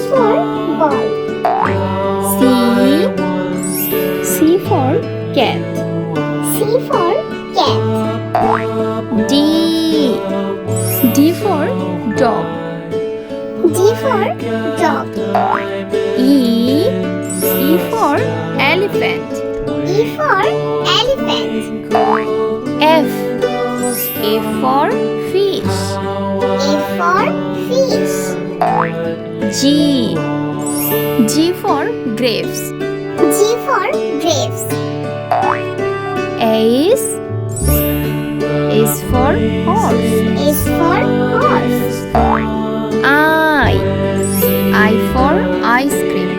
for ball. C for cat. C for cat. D for dog. D for dog. E for elephant. E for elephant. F for fish. A for fish. G for grapes. G for grapes. H for horse. H for horse. I for ice cream.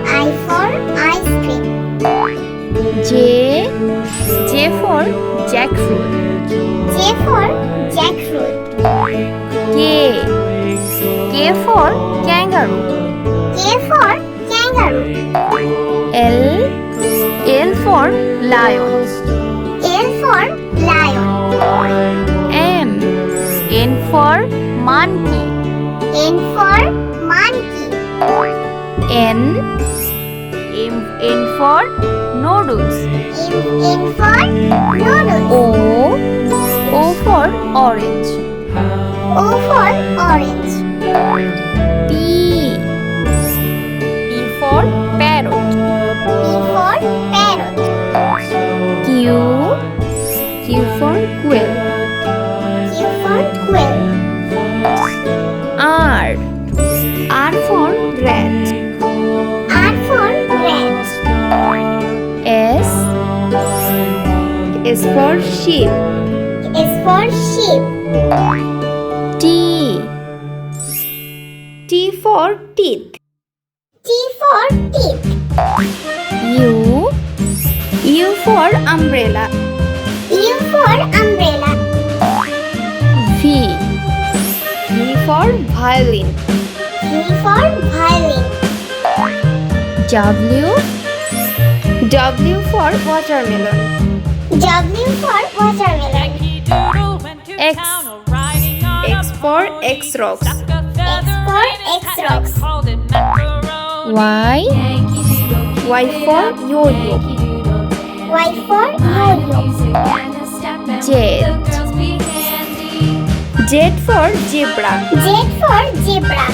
I for ice cream. J for jackfruit. J for jackfruit. K for kangaroo. K for kangaroo. L for lion. L for lion. N for monkey. N for monkey. N for noodles. N for noodles. O for orange. O for orange. P for parrot. P for parrot. Q for quill. Q for quill. R for rat. R for rat. S for sheep. S for sheep. T for teeth. T for teeth. U for umbrella. U for umbrella. V for violin. V for violin. W for watermelon. W for watermelon. X for X-rocks. X for X-rocks. Y for yo-yo. Y for yo-yo. Z for zebra. Z for zebra.